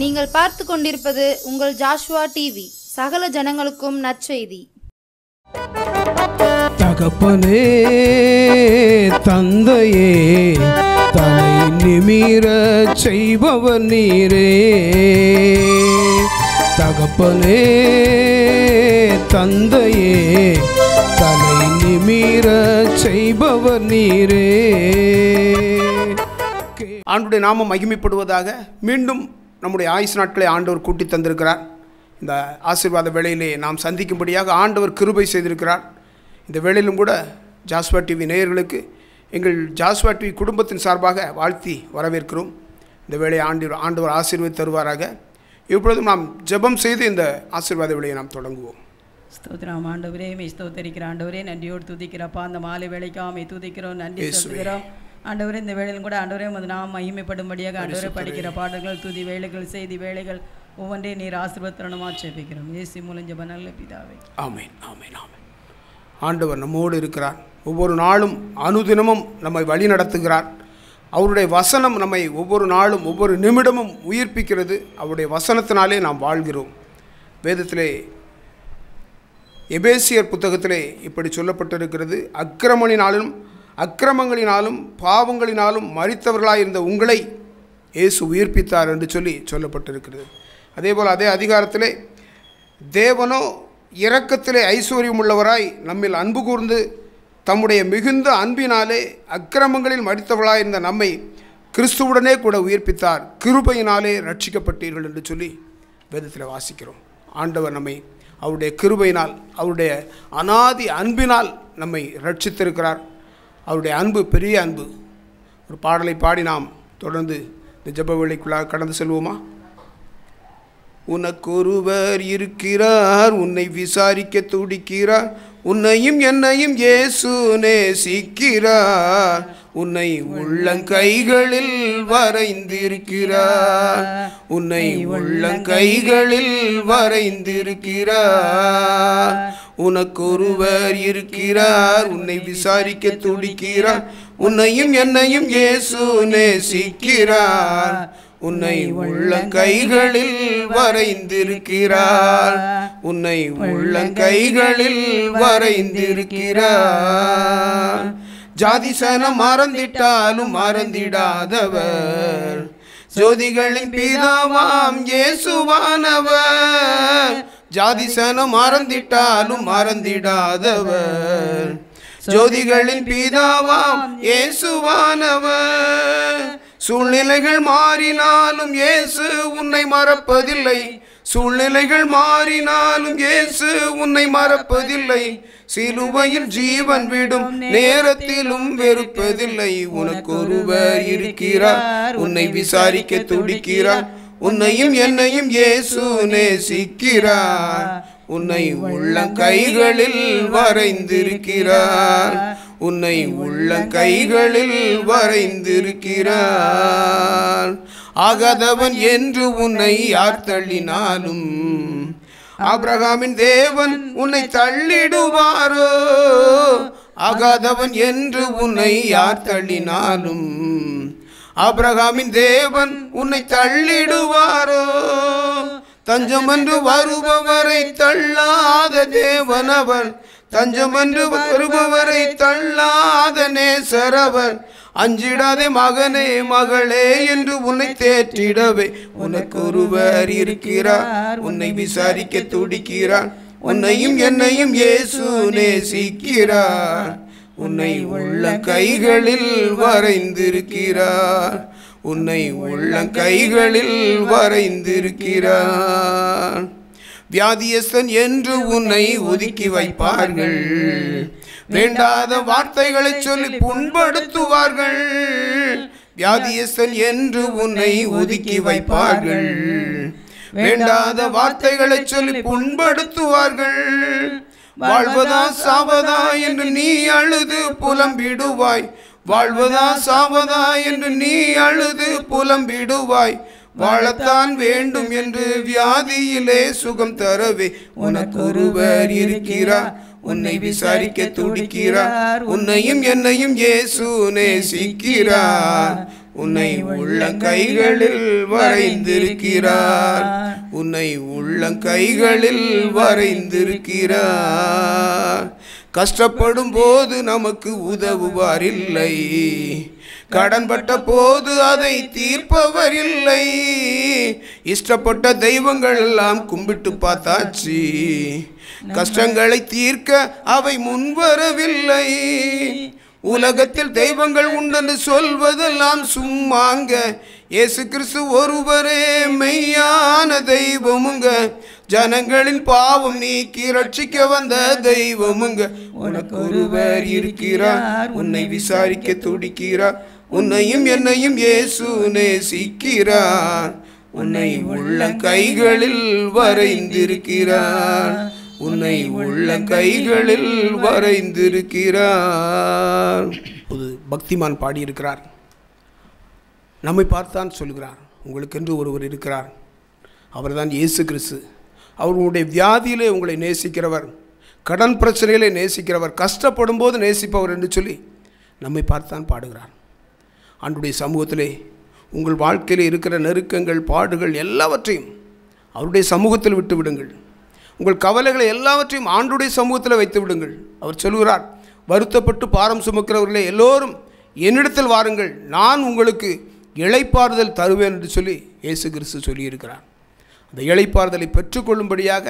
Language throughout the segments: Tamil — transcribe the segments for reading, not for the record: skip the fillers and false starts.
நீங்கள் பார்த்து கொண்டிருப்பது உங்கள் ஜாஷுவா டிவி. சகல ஜனங்களுக்கும் நற்செய்தி. தகப்பனே, தந்தையே, தலை நிமிர செய்பவர் நீரே. தகப்பனே, தந்தையே, தலை நிமிர செய்பவர் நீரே. ஆண்டுடைய நாமம் மகிமைப்படுவதாக. மீண்டும் நம்முடைய ஆயுசு நாட்களை ஆண்டவர் கூட்டி தந்திருக்கிறார். இந்த ஆசீர்வாத வேளையிலே நாம் சந்திக்கும்படியாக ஆண்டவர் கிருபை செய்திருக்கிறார். இந்த வேளையிலும் கூட ஜாஸ்வா டிவி நேயர்களுக்கு எங்கள் ஜாஸ்வா டிவி குடும்பத்தின் சார்பாக வாழ்த்தி வரவேற்கிறோம். இந்த வேளையை ஆண்டவர் ஆசீர்வதித்து தருவாராக. இப்பொழுதும் நாம் ஜெபம் செய்து இந்த ஆசீர்வாத வேளையை நாம் தொடங்குவோம். ஸ்தோத்திரம் ஆண்டவரே, ஸ்தோத்தரிக்கிற ஆண்டவரே, நன்றியோடு துதிக்கிறப்பா. அந்த மாலை வேலைக்காக துதிக்கிறோம், நன்றி செலுத்துகிறோம் ஆண்டவரே. இந்த வேளையிலும் கூட ஆண்டவரே உமது நாம் மகிமைப்படும்படியாக ஆண்டவரே படிக்கிற பாடல்கள், துதி வேலைகள், செய்தி வேலைகள் ஒவ்வொன்றையும் நீர் ஆசீர்வதித்தரணுமா ஜெபிக்கிறோம். இயேசு மூலம் ஜெபம் நல்ல பிதாவே. ஆமென், ஆமென், ஆமென். ஆண்டவர் நம்மோடு இருக்கிறார். ஒவ்வொரு நாளும் அனுதினமும் நம்மை வழி நடத்துகிறார். அவருடைய வசனம் நம்மை ஒவ்வொரு நாளும் ஒவ்வொரு நிமிடமும் உயிர்ப்பிக்கிறது. அவருடைய வசனத்தினாலே நாம் வாழ்கிறோம். வேதத்திலே எபேசியர் புத்தகத்திலே இப்படி சொல்லப்பட்டிருக்கிறது, அக்கிரமங்களினாலும் பாவங்களினாலும் மரித்தவர்களாயிருந்த உங்களை இயேசு உயிர்ப்பித்தார் என்று சொல்லப்பட்டிருக்கிறது. அதேபோல் அதே அதிகாரத்திலே, தேவனோ இரக்கத்திலே ஐஸ்வர்யம் உள்ளவராய் நம்மில் அன்பு கூர்ந்து தம்முடைய மிகுந்த அன்பினாலே அக்கிரமங்களில் மரித்தவர்களாயிருந்த நம்மை கிறிஸ்துவுடனே கூட உயிர்ப்பித்தார், கிருபையினாலே ரட்சிக்கப்பட்டீர்கள் என்று சொல்லி வேதத்தில் வாசிக்கிறோம். ஆண்டவர் நம்மை அவருடைய கிருபையினால், அவருடைய அநாதி அன்பினால் நம்மை ரட்சித்திருக்கிறார். அவருடைய அன்பு பெரிய அன்பு. ஒரு பாடலை பாடி நாம் தொடர்ந்து இந்த ஜெப வேளைக்குள்ளாக கடந்து செல்வோமா? உனக்கொருவர் இருக்கிறார், உன்னை விசாரிக்க துடிக்கிறார், உன்னையும் என்னையும் இயேசு நேசிக்கிறார், உன்னை உள்ளங்கைகளில் வரைந்திருக்கிறார், உன்னை உள்ளங்கைகளில் வரைந்திருக்கிறார். உனக்கொருவர் இருக்கிறார், உன்னை விசாரிக்க துடிக்கிறார், உன்னையும் என்னையும் இயேசு நேசிக்கிறார், உன்னை உள்ளங்கைகளில் வரைந்திருக்கிறார், உன்னை உள்ளங்கைகளில் வரைந்திருக்கிறார். ஜாதிசனம் மறந்திட்டாலும் மறந்திடாதவர், ஜோதிகளின் பிதாவாம் இயேசுவானவர். ஜாதிசனம் மறந்திட்டாலும் மறந்திடாதவர், ஜோதிகளின் பிதாவாம் இயேசுவானவர். சூழ்நிலைகள் மாறினாலும் இயேசு உன்னை மறப்பதில்லை, சூழ்நிலைகள் மாறினாலும் இயேசு உன்னை மறப்பதில்லை, சிலுவையில் ஜீவன் விடும் நேரத்திலும் வெறுப்பதில்லை. உனக்கொருவர் இருக்கிறார், உன்னை விசாரிக்க துடிக்கிறார், உன்னையும் என்னையும் இயேசு நேசிக்கிறார், உன்னை உள்ளங்கைகளில் வரைந்திருக்கிறார், உன்னை உள்ளங்கைகளில் வரைந்திருக்கிறார். ஆகாதவன் என்று உன்னை யார் தள்ளினாலும் ஆபிரகாமின் தேவன் உன்னை தள்ளிடுவாரோ? ஆகாதவன் என்று உன்னை யார் தள்ளினாலும் ஆபிரகாமின் தேவன் உன்னை தள்ளிடுவாரோ? தஞ்சமென்று வருபவரை தள்ளாத தேவனவர், தஞ்சமென்று வருபவரை தள்ளாத நேசரவர். அஞ்சிடாதே மகனே மகளே என்று உன்னை தேற்றிடவே உனக்கொருவர் இருக்கிறார், உன்னை விசாரிக்க துடிக்கிறார், உன்னையும் என்னையும் இயேசு நேசிக்கிறார், உன்னை உள்ளங்கைகளில் வரைந்திருக்கிறார், உன்னை உள்ளங்கைகளில் வரைந்திருக்கிறார். வியாதியஸ்தன் என்று உன்னை ஒதுக்கி வைப்பார்கள், வேண்டாத வார்த்தைகளை சொல்லி புண்படுத்துவார்கள். வியாதியஸ்தன் என்று உன்னை ஒதுக்கி வைப்பார்கள், வேண்டாத வார்த்தைகளை சொல்லி புண்படுத்துவார்கள். வாழ்வதா சாவதா என்று நீ அழுது புலம்பிடுவாய், வாழ்வதா சாவதா என்று நீ அழுது புலம்பிடுவாய். வாழத்தான் வேண்டும் என்று வியாதியிலே சுகம் தரவே உனக்கொருவர் இருக்கிறார், உன்னை விசாரிக்க துடிக்கிறார், உன்னையும் என்னையும் இயேசு நேசிக்கிறார், உன்னை உள்ளங்கைகளில் வரைந்திருக்கிறார். உன்னை உள்ளங்கைகளில் வரைந்திருக்கிறார். கஷ்டப்படும் போது நமக்கு உதவுவார் இல்லை, கடன்பட்ட போது அதை தீர்ப்பவர் இல்லை. இஷ்டப்பட்ட தெய்வங்கள் எல்லாம் கும்பிட்டு பார்த்தாச்சு, கஷ்டங்களை தீர்க்க அவை முன்வரவில்லை. உலகத்தில் தெய்வங்கள் உண்டென்று சொல்வதெல்லாம் சும்மாங்க, இயேசு கிறிஸ்து ஒருவரே மெய்யான தெய்வமுங்க. ஜனங்களின் பாவம் நீக்கி ரட்சிக்க வந்த தெய்வமுங்க. உனக்கு ஒருவர் இருக்கிறார், உன்னை விசாரிக்க துடிக்கிறார். உன்னையும் என்னையும் இயேசு நேசிக்கிறார். உன்னை உள்ளங்கைகளில் வரைந்திருக்கிறார். உன்னை உள்ளங்கைகளில் வரைந்திருக்கிறார். ஒரு பக்திமான் பாடியிருக்கிறார். நம்மை பார்த்தான் சொல்கிறார், உங்களுக்கென்று ஒருவர் இருக்கிறார், அவர்தான் இயேசு கிறிஸ்து. அவர்களுடைய வியாதியிலே உங்களை நேசிக்கிறவர், கடன் பிரச்சனையிலே நேசிக்கிறவர், கஷ்டப்படும் போது நேசிப்பவர் என்று சொல்லி நம்மை பார்த்தான் பாடுகிறார். ஆண்டுடைய சமூகத்திலே உங்கள் வாழ்க்கையில் இருக்கிற நெருக்கங்கள், பாடுகள் எல்லாவற்றையும் அவருடைய சமூகத்தில் விட்டு விடுங்கள். உங்கள் கவலைகளை எல்லாவற்றையும் ஆண்டுடைய சமூகத்தில் வைத்து விடுங்கள். அவர் சொல்கிறார், வருத்தப்பட்டு பாரம் சுமக்கிறவர்களே எல்லோரும் என்னிடத்தில் வாருங்கள், நான் உங்களுக்கு இளைப்பாறுதல் தருவேன் என்று சொல்லி இயேசு கிறிஸ்து சொல்லியிருக்கிறார். அந்த இளைப்பாறுதலை பெற்றுக்கொள்ளும்படியாக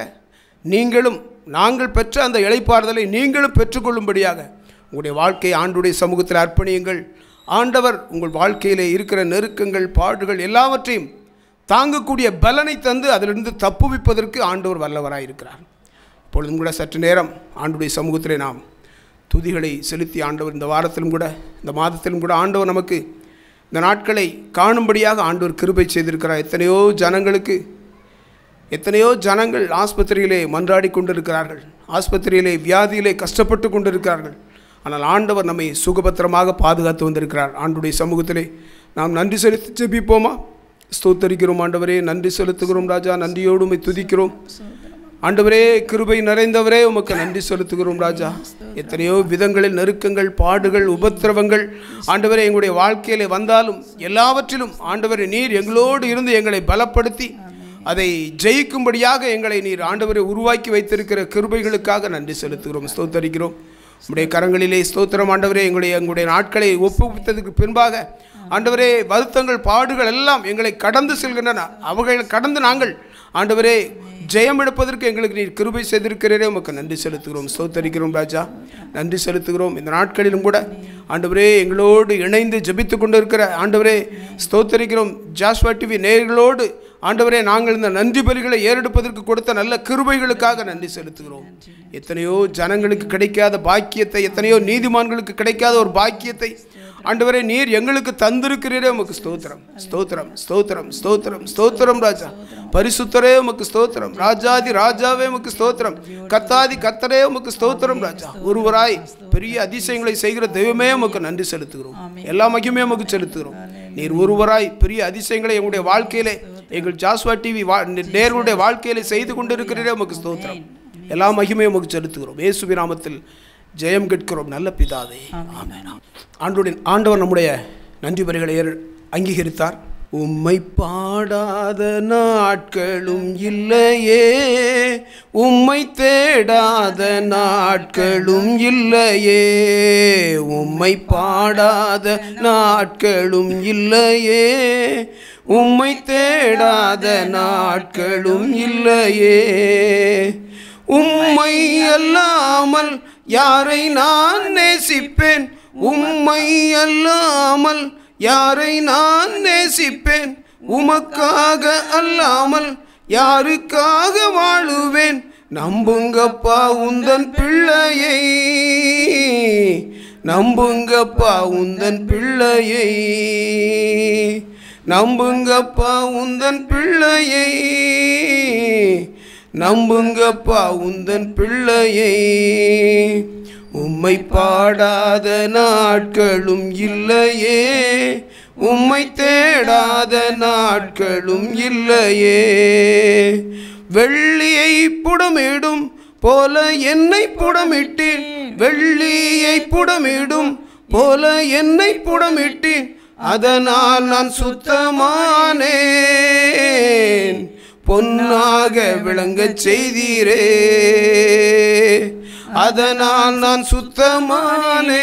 நீங்களும், நாங்கள் பெற்ற அந்த இளைப்பாறுதலை நீங்களும் பெற்றுக்கொள்ளும்படியாக உங்களுடைய வாழ்க்கையை ஆண்டுடைய சமூகத்தில் அர்ப்பணியுங்கள். ஆண்டவர் உங்கள் வாழ்க்கையிலே இருக்கிற நெருக்கங்கள், பாடுகள் எல்லாவற்றையும் தாங்கக்கூடிய பலனை தந்து அதிலிருந்து தப்புவிப்பதற்கு ஆண்டவர் வல்லவராயிருக்கிறார். இப்பொழுதும் கூட சற்று நேரம் ஆண்டுடைய சமூகத்திலே நாம் துதிகளை செலுத்தி, ஆண்டவர் இந்த வாரத்திலும் கூட இந்த மாதத்திலும் கூட ஆண்டவர் நமக்கு இந்த நாட்களை காணும்படியாக ஆண்டவர் கிருபை செய்திருக்கிறார். எத்தனையோ ஜனங்கள் ஆஸ்பத்திரியிலே மன்றாடி கொண்டிருக்கிறார்கள், ஆஸ்பத்திரியிலே வியாதியிலே கஷ்டப்பட்டு கொண்டிருக்கிறார்கள். ஆனால் ஆண்டவர் நம்மை சுகபத்திரமாக பாதுகாத்து வந்திருக்கிறார். ஆண்டுடைய சமூகத்திலே நாம் நன்றி செலுத்தி ஜெபிப்போமா? ஸ்தோத்தரிக்கிறோம் ஆண்டவரே, நன்றி செலுத்துகிறோம் ராஜா, நன்றியோடு உம்மை துதிக்கிறோம் ஆண்டவரே. கிருபை நிறைந்தவரே, உமக்கு நன்றி செலுத்துகிறோம் ராஜா. எத்தனையோ விதங்களில் நெருக்கங்கள், பாடுகள், உபத்திரவங்கள் ஆண்டவரே எங்களுடைய வாழ்க்கையிலே வந்தாலும் எல்லாவற்றிலும் ஆண்டவரே நீர் எங்களோடு இருந்து எங்களை பலப்படுத்தி அதை ஜெயிக்கும்படியாக எங்களை நீர் ஆண்டவரை உருவாக்கி வைத்திருக்கிற கிருபைகளுக்காக நன்றி செலுத்துகிறோம், ஸ்தோத்தரிக்கிறோம். உம்முடைய கரங்களிலே ஸ்தோத்திரம் ஆண்டவரே. எங்களுடைய நாட்களை ஒப்புவித்ததுக்கு பின்பாக ஆண்டவரே வருத்தங்கள், பாடுகள் எல்லாம் எங்களை கடந்து செல்கின்றன. அவர்களை கடந்து நாங்கள் ஆண்டவரே ஜெயம் எடுப்பதற்கு எங்களுக்கு நீர் கிருபை செய்திருக்கிறீரே, உமக்கு நன்றி செலுத்துகிறோம், ஸ்தோத்தரிக்கிறோம் ராஜா, நன்றி செலுத்துகிறோம். இந்த நாட்களிலும் கூட ஆண்டவரே எங்களோடு இணைந்து ஜெபித்து கொண்டு இருக்கிற ஆண்டவரே ஸ்தோத்தரிக்கிறோம். ஜாஷ்வா டிவி நேயர்களோடு ஆண்டவரே நாங்கள் இந்த நன்றி பலிகளை ஏறெடுப்பதற்கு கொடுத்த நல்ல கிருபைகளுக்காக நன்றி செலுத்துகிறோம். எத்தனையோ ஜனங்களுக்கு கிடைக்காத பாக்கியத்தை, எத்தனையோ நீதிமான்களுக்கு கிடைக்காத ஒரு பாக்கியத்தை ஆண்டவரே நீர் எங்களுக்கு தந்திருக்கிறீரே, உமக்கு ஸ்தோத்திரம், ஸ்தோத்திரம், ஸ்தோத்திரம், ஸ்தோத்திரம், ஸ்தோத்திரம் ராஜா. பரிசுத்தரே உமக்கு ஸ்தோத்திரம், ராஜாதி ராஜாவே உமக்கு ஸ்தோத்திரம், கர்த்தாதி கர்த்தரே உமக்கு ஸ்தோத்திரம் ராஜா. ஒருவராய் பெரிய அதிசயங்களை செய்கிற தெய்வமே உமக்கு நன்றி செலுத்துகிறோம், எல்லா மகிமையும் உமக்கு செலுத்துகிறோம். நீர் ஒருவராய் பெரிய அதிசயங்களை எங்களுடைய வாழ்க்கையிலே, எங்கள் ஜாஸ்வா டிவி நேர்களுடைய வாழ்க்கையிலே செய்து கொண்டிருக்கிறீரே, உமக்கு ஸ்தோத்திரம், எல்லா மகிமையும் உமக்கு செலுத்துகிறோம். இயேசுவின் நாமத்தில் ஜெயம் கேட்கிறோம் நல்ல பிதாவே, ஆமென். ஆண்டவர் நம்முடைய நன்றி பலிகளை அங்கீகரித்தார். உம்மை பாடாத நாட்களும் இல்லையே, உம்மை தேடாத நாட்களும் இல்லையே, உம்மை பாடாத நாட்களும் இல்லையே, உம்மை தேடாத நாட்களும் இல்லையே. உம்மை அல்லாமல் யாரை நான் நேசிப்பேன், உம்மை அல்லாமல் யாரை நான் நேசிப்பேன், உமக்காக அல்லாமல் யாருக்காக வாழுவேன். நம்புங்கப்பா உந்தன் பிள்ளையை, நம்புங்கப்பா உந்தன் பிள்ளையை, நம்புங்கப்பா உந்தன் பிள்ளையை, நம்புங்கப்பா உந்தன் பிள்ளையை. உம்மை பாடாத நாட்களும் இல்லையே, உம்மை தேடாத நாட்களும் இல்லையே. வெள்ளியை புடமிடும் போல என்னை புடமிட்டேன், வெள்ளியை புடமிடும் போல என்னை புடமிட்டேன். அதனால் நான் சுத்தமானேன், பொன்னாக விளங்கச் செய்தீரே. அதனால் நான் சுத்தமானேன்,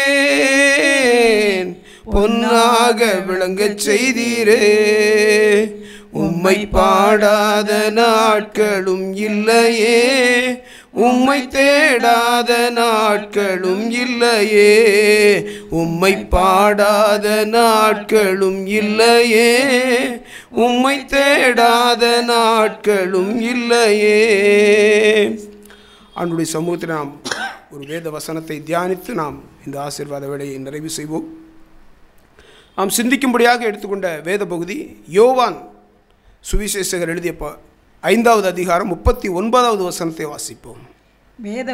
பொன்னாக விளங்கச் செய்தீரே. உம்மை பாடாத நாட்களும் இல்லையே, உம்மை தேடாத நாட்களும் இல்லையே, உம்மை பாடாத நாட்களும் இல்லையே, உம்மை தேடாத நாட்களும் இல்லையே. ஆண்டவருடைய சமூகத்தில் நாம் ஒரு வேத வசனத்தை தியானித்து நாம் இந்த ஆசீர்வாத வேளையை நிறைவு செய்வோம். நாம் சிந்திக்கும்படியாக எடுத்துக்கொண்ட வேத பகுதி யோவான் சுவிசேஷகர் எழுதிய 5வது அதிகாரம் 39வது வசனத்தை வாசிப்போம். வேத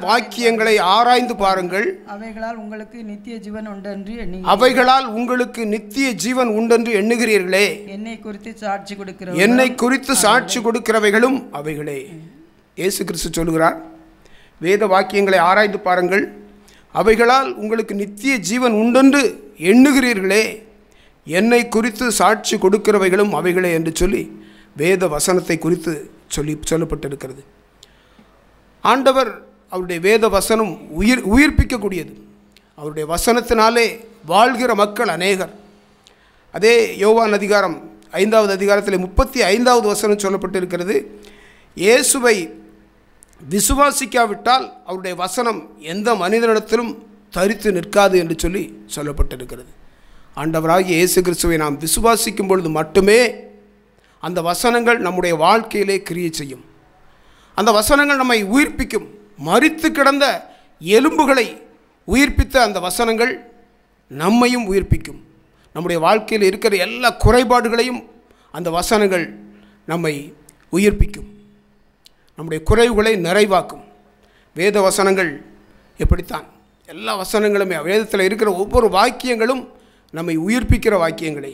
வாக்கியங்களை ஆராய்ந்து பாருங்கள், அவைகளால் உங்களுக்கு நித்திய ஜீவன் உண்டென்று எண்ணுகிறீர்களே. என்னை குறித்து சாட்சி கொடுக்கிறவைகளும் அவைகளே. இயேசு கிறிஸ்து சொல்கிறார், வேத வாக்கியங்களை ஆராய்ந்து பாருங்கள், அவைகளால் உங்களுக்கு நித்திய ஜீவன் உண்டென்று எண்ணுகிறீர்களே, என்னை குறித்து சாட்சி கொடுக்கிறவைகளும் அவைகளே என்று சொல்லி வேத வசனத்தை குறித்து சொல்லப்பட்டிருக்கிறது. ஆண்டவர் அவருடைய வேத வசனம் உயிர்ப்பிக்கக்கூடியது. அவருடைய வசனத்தினாலே வாழ்கிற மக்கள் அநேகர். அதே யோவான் அதிகாரம் 5வது அதிகாரத்தில் 35வது வசனம் சொல்லப்பட்டிருக்கிறது, இயேசுவை விசுவாசிக்காவிட்டால் அவருடைய வசனம் எந்த மனிதனிடத்திலும் தரித்து நிற்காது என்று சொல்லி சொல்லப்பட்டிருக்கிறது. ஆண்டவராகிய இயேசு கிறிஸ்துவை நாம் விசுவாசிக்கும் பொழுது மட்டுமே அந்த வசனங்கள் நம்முடைய வாழ்க்கையிலே கிரியை செய்யும். அந்த வசனங்கள் நம்மை உயிர்ப்பிக்கும். மரித்து கிடந்த எலும்புகளை உயிர்ப்பித்த அந்த வசனங்கள் நம்மையும் உயிர்ப்பிக்கும். நம்முடைய வாழ்க்கையில் இருக்கிற எல்லா குறைபாடுகளையும் அந்த வசனங்கள் நம்மை உயிர்ப்பிக்கும். நம்முடைய குறைவுகளை நிறைவாக்கும். வேத வசனங்கள் எப்படித்தான், எல்லா வசனங்களுமே வேதத்தில் இருக்கிற ஒவ்வொரு வாக்கியங்களும் நம்மை உயிர்ப்பிக்கிற வாக்கியங்களே.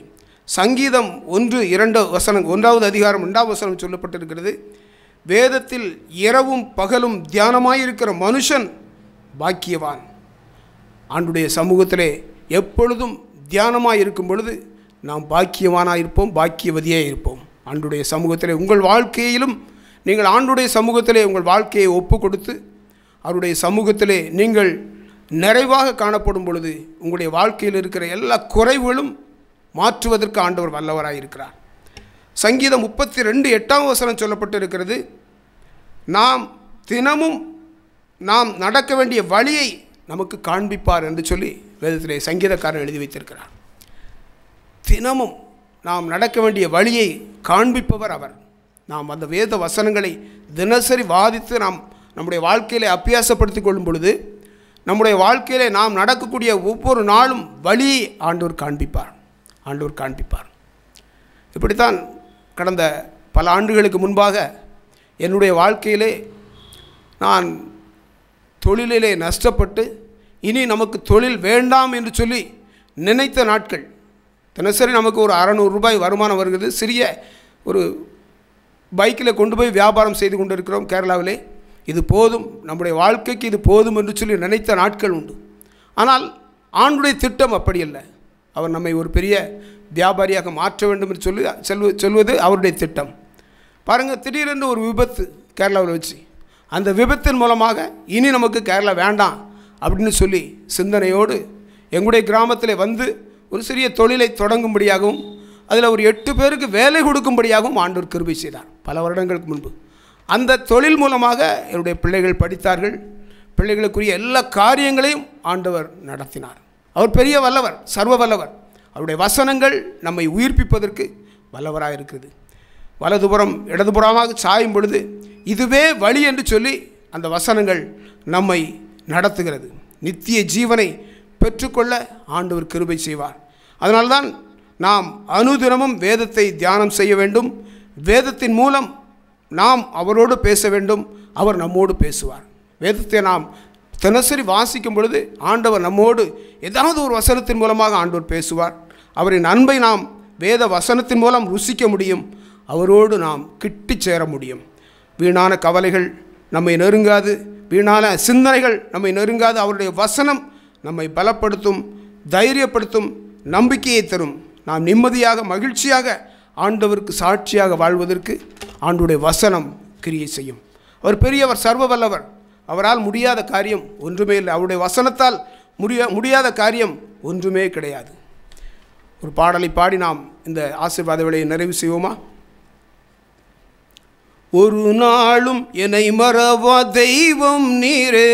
சங்கீதம் 1:2 அதிகாரம் 2வது வசனம் சொல்லப்பட்டிருக்கிறது, வேதத்தில் இரவும் பகலும் தியானமாயிருக்கிற மனுஷன் பாக்கியவான். ஆண்டுடைய சமூகத்திலே எப்பொழுதும் தியானமாக இருக்கும் பொழுது நாம் பாக்கியவானாக இருப்போம், பாக்கியவதியாக இருப்போம். ஆண்டுடைய சமூகத்திலே உங்கள் வாழ்க்கையிலும் நீங்கள் ஆண்டுடைய சமூகத்திலே உங்கள் வாழ்க்கையை ஒப்பு கொடுத்து அவருடைய சமூகத்திலே நீங்கள் நிறைவாக காணப்படும் பொழுது உங்களுடைய வாழ்க்கையில் இருக்கிற எல்லா குறைவுகளும் மாற்றுவதற்கு ஆண்டவர் வல்லவராக இருக்கிறார். சங்கீதம் 32:8 வசனம் சொல்லப்பட்டு இருக்கிறது, நாம் தினமும் நாம் நடக்க வேண்டிய வழியை நமக்கு காண்பிப்பார் என்று சொல்லி வேதத்திலே சங்கீதக்காரன் எழுதி வைத்திருக்கிறார். தினமும் நாம் நடக்க வேண்டிய வழியை காண்பிப்பவர் அவர். நாம் அந்த வேத வசனங்களை தினசரி வாதித்து நாம் நம்முடைய வாழ்க்கையிலே அபியாசப்படுத்தி கொள்ளும் பொழுது நம்முடைய வாழ்க்கையிலே நாம் நடக்கக்கூடிய ஒவ்வொரு நாளும் வழியை ஆண்டவர் காண்பிப்பார். இப்படித்தான் கடந்த பல ஆண்டுகளுக்கு முன்பாக என்னுடைய வாழ்க்கையிலே நான் தொழிலிலே நஷ்டப்பட்டு இனி நமக்கு தொழில் வேண்டாம் என்று சொல்லி நினைத்த நாட்கள். தினசரி நமக்கு ஒரு 600 ரூபாய் வருமானம் வருகிறது. சிறிய ஒரு பைக்கில் கொண்டு போய் வியாபாரம் செய்து கொண்டு இருக்கிறோம் கேரளாவிலே. இது போதும், நம்முடைய வாழ்க்கைக்கு இது போதும் என்று சொல்லி நினைத்த நாட்கள் உண்டு. ஆனால் ஆண்டுடைய திட்டம் அப்படி அல்ல. அவர் நம்மை ஒரு பெரிய வியாபாரியாக மாற்ற வேண்டும் என்று சொல்வது அவருடைய திட்டம். பாருங்கள், திடீரென்று ஒரு விபத்து கேரளாவில் வச்சு, அந்த விபத்தின் மூலமாக இனி நமக்கு கேரளா வேண்டாம் அப்படின்னு சொல்லி சிந்தனையோடு எங்களுடைய கிராமத்தில் வந்து ஒரு சிறிய தொழிலை தொடங்கும்படியாகவும் அதில் ஒரு 8 பேருக்கு வேலை கொடுக்கும்படியாகவும் ஆண்டவர் கிருபை செய்தார் பல வருடங்களுக்கு முன்பு. அந்த தொழில் மூலமாக என்னுடைய பிள்ளைகள் படித்தார்கள். பிள்ளைகளுக்குரிய எல்லா காரியங்களையும் ஆண்டவர் நடத்தினார். அவர் பெரிய வல்லவர், சர்வ வல்லவர். அவருடைய வசனங்கள் நம்மை உயிர்ப்பிப்பதற்கு வல்லவராக இருக்குது. வலதுபுறம் இடதுபுறமாக சாயும் பொழுது இதுவே வழி என்று சொல்லி அந்த வசனங்கள் நம்மை நடத்துகிறது. நித்திய ஜீவனை பெற்றுக்கொள்ள ஆண்டவர் கிருபை செய்வார். அதனால்தான் நாம் அனுதினமும் வேதத்தை தியானம் செய்ய வேண்டும். வேதத்தின் மூலம் நாம் அவரோடு பேச வேண்டும், அவர் நம்மோடு பேசுவார். வேதத்தை நாம் தினசரி வாசிக்கும் பொழுது ஆண்டவர் நம்மோடு ஏதாவது ஒரு வசனத்தின் மூலமாக ஆண்டவர் பேசுவார். அவரின் அன்பை நாம் வேத வசனத்தின் மூலம் ருசிக்க முடியும். அவரோடு நாம் கிட்டி சேர முடியும். வீணான கவலைகள் நம்மை நெருங்காது, வீணான சிந்தனைகள் நம்மை நெருங்காது. அவருடைய வசனம் நம்மை பலப்படுத்தும், தைரியப்படுத்தும், நம்பிக்கையை தரும். நாம் நிம்மதியாக மகிழ்ச்சியாக ஆண்டவருக்கு சாட்சியாக வாழ்வதற்கு ஆண்டவருடைய வசனம் கிரியை செய்யும். அவர் பெரியவர், சர்வ வல்லவர். அவரால் முடியாத காரியம் ஒன்றுமே இல்லை. அவருடைய வசனத்தால் முடியாத காரியம் ஒன்றுமே கிடையாது. ஒரு பாடலை பாடி நாம் இந்த ஆசீர்வாத வேளையை நிறைவு செய்வோமா? ஒரு நாளும் என்னை மறவா தெய்வம் நீரே,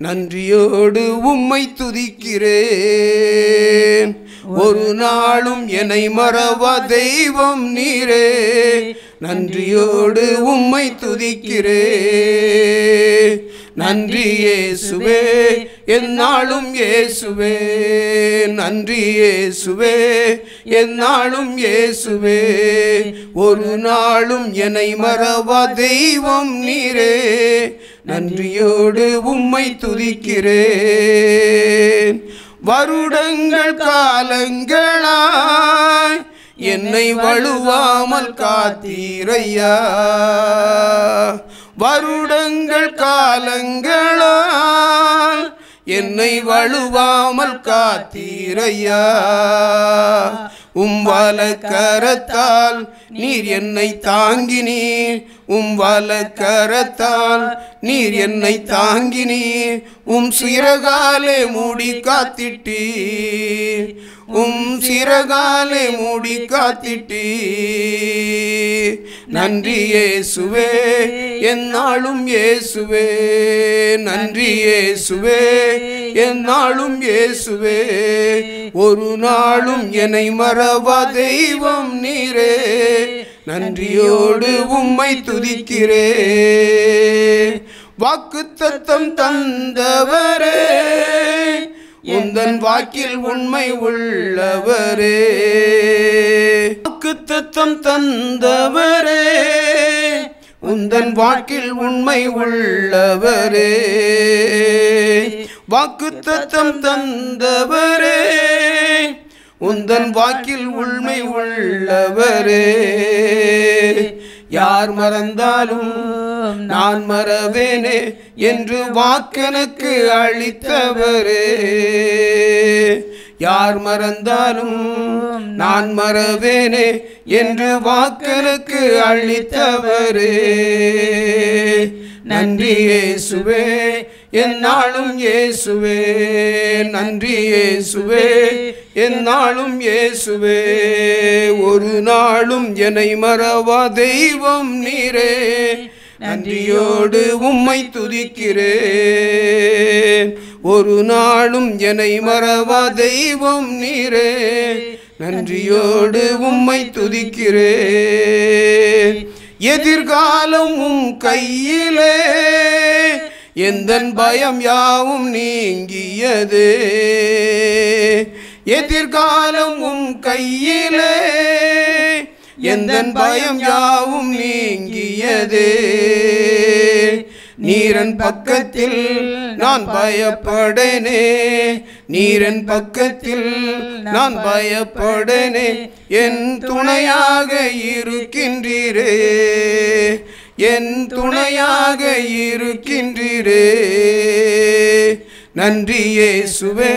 நன்றியோடு உம்மை துதிக்கிறேன். ஒரு நாளும் என்னை மறவா தெய்வம் நீரே, நன்றியோடு உம்மை துதிக்கிறேன். நன்றி இயேசுவே, எந்நாளும் இயேசுவே, நன்றி இயேசுவே, எந்நாளும் இயேசுவே. ஒரு நாளும் என்னை மறவா தெய்வம் நீரே, நன்றியோடு உம்மை துதிக்கிறேன். வருடங்கள் காலங்களாய் என்னை வழுவாமல் காத்தீரையா, வருடங்கள் காலங்களால் என்னை வழுவாமல் காத்தீரையா. வலக்கரத்தால் நீர் என்னை தாங்கினீர், வலக்கரத்தால் நீர் என்னை தாங்கினீர். சிறகாலே மூடி காத்திட்டீர், சிறகாலே மூடி காத்திட்டீர். நன்றி இயேசுவே, எந்நாளும் இயேசுவே, நன்றி இயேசுவே, எந்நாளும் இயேசுவே. ஒரு நாளும் என்னை மறவா தெய்வம் நீரே, நன்றியோடு உம்மை துதிக்கிறேன். வாக்குத்தத்தம் தந்தவரே, உந்தன் வாக்கில் உண்மை உள்ளவரே. வாக்குத்தத்தம் தந்தவரே, உந்தன் வாக்கில் உண்மை உள்ளவரே. வாக்குத்தத்தம் தந்தவரே, உந்தன் வாக்கில் உண்மை உள்ளவரே. யார் மறந்தாலும் நான் மறவேனே என்று வாக்கெனக்கு அளித்தவரே. யார் மறந்தாலும் நான் மறவேனே என்று வாக்கெனக்கு அளித்தவரே. நன்றி இயேசுவே, எந்நாளும் இயேசுவே, நன்றி இயேசுவே, எந்நாளும் இயேசுவே. ஒரு நாளும் என்னை மறவா தெய்வம் நீரே, நன்றியோடு உம்மை துதிக்கிறேன். ஒரு நாளும் என்னை மறவா தெய்வம் நீரே, நன்றியோடு உம்மை துதிக்கிறேன். எதிர்காலம் உம் கையிலே, எந்தன் பயம் யாவும் நீங்கியதே. எதிர்காலம் உம் கையிலே, எந்தன் பயம் யாவும் நீங்கியதே. நீரன் பக்கத்தில் நான் பயப்படனே, நீரன் பக்கத்தில் நான் பயப்படனே. என் துணையாக இருக்கின்றீரே, என் துணையாக இருக்கின்றீரே. நன்றி இயேசுவே,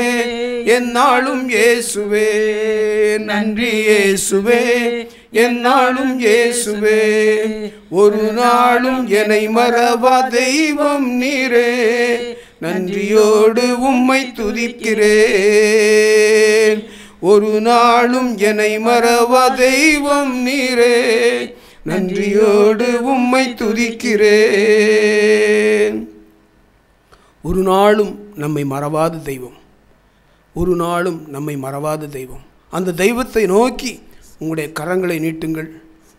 எந்நாளும் இயேசுவே, நன்றி இயேசுவே, எந்நாளும் இயேசுவே. ஒரு நாளும் என்னை மறவா தெய்வம் நீரே, நன்றியோடு உம்மை துதிக்கிறேன். ஒரு நாளும் என்னை மறவா தெய்வம் நீரே, நன்றியோடு உம்மை துதிக்கிறேன். ஒரு நாளும் நம்மை மறவாத தெய்வம், ஒரு நாளும் நம்மை மறவாத தெய்வம். அந்த தெய்வத்தை நோக்கி உங்களுடைய கரங்களை நீட்டுங்கள்,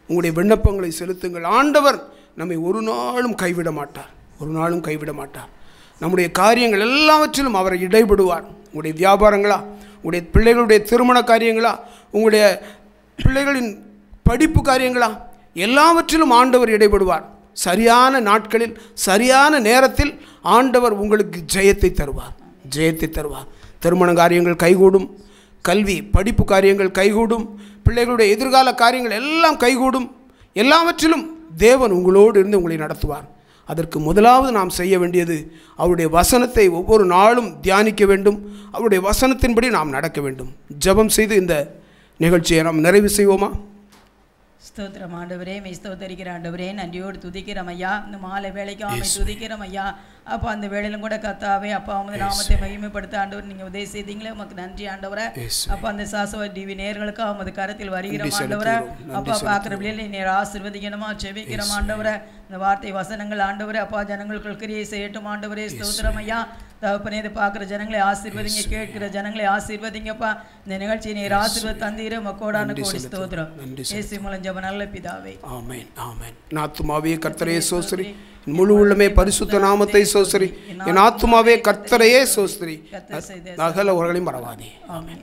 உங்களுடைய விண்ணப்பங்களை செலுத்துங்கள். ஆண்டவர் நம்மை ஒரு நாளும் கைவிட மாட்டார், ஒரு நாளும் கைவிட மாட்டார். நம்முடைய காரியங்கள் எல்லாவற்றிலும் அவர் இடைபடுவார். உங்களுடைய வியாபாரங்களா, உங்களுடைய பிள்ளைகளுடைய திருமண காரியங்களா, உங்களுடைய பிள்ளைகளின் படிப்பு காரியங்களா, எல்லாவற்றிலும் ஆண்டவர் இடைபடுவார். சரியான நாட்களில் சரியான நேரத்தில் ஆண்டவர் உங்களுக்கு ஜெயத்தை தருவார், ஜெயத்தை தருவார். திருமண காரியங்கள் கைகூடும், கல்வி படிப்பு காரியங்கள் கைகூடும், பிள்ளைகளுடைய எதிர்கால காரியங்கள் எல்லாம் கைகூடும். எல்லாவற்றிலும் தேவன் உங்களோடு இருந்து உங்களை நடத்துவார். அதற்கு முதலாவது நாம் செய்ய வேண்டியது அவருடைய வசனத்தை ஒவ்வொரு நாளும் தியானிக்க வேண்டும். அவருடைய வசனத்தின்படி நாம் நடக்க வேண்டும். ஜெபம் செய்து இந்த நிகழ்ச்சியை நாம் நிறைவு செய்வோமா? ஸ்தோத்திரம் ஆண்டவரே, மெய் ஸ்தோத்தரிக்கிற ஆண்டவரே, நன்றியோடு துதிக்கிறோம் ஐயா. இந்த மாலை வேலைக்கு ஆமை துதிக்கிறோம் ஐயா. அப்போ அந்த வேளையிலும் கூட கத்தாவே அப்பா உமது நாமத்தை மகிமைப்படுத்த ஆண்டவர் நீங்கள் உதவி செய்தீங்களே, உமக்கு நன்றி ஆண்டவரை. அப்போ அந்த சாசவ டிவி நேயர்களுக்கு உமது கரத்தில் வருகிறோம் ஆண்டவரை. அப்பா பார்க்குற பிள்ளைகளை நீர் ஆசீர்வதிக்கணுமா செபிக்கிறோம் ஆண்டவரை. இந்த வார்த்தை வசனங்கள் ஆண்டவரே அப்பா ஜனங்களுக்கு கிரியை செய்யட்டும் ஆண்டவரே. ஸ்தோத்திரம் ஐயா. தகப்பனே, இதை பார்க்குற ஜனங்களை ஆசீர்வதிங்க, கேட்கிற ஜனங்களை ஆசீர்வதிங்கப்பா. இந்த நிகழ்ச்சியை நீர் ஆசீர்வாத தந்தீர மக்கோடான கோடி ஸ்தோத்திரம். இயேசு மூலம் ஜெபம் நல்ல பிதாவே. ஆமென் ஆமென். என் ஆத்துமாவே கர்த்தரையே சோஸ்திரி, என் முழு உள்ளமே பரிசுத்த நாமத்தை சோஸ்திரி. என் ஆத்துமாவே கர்த்தரையே சோஸ்திரி, சகல உலகங்களையும் மறவாதே. ஆமென்.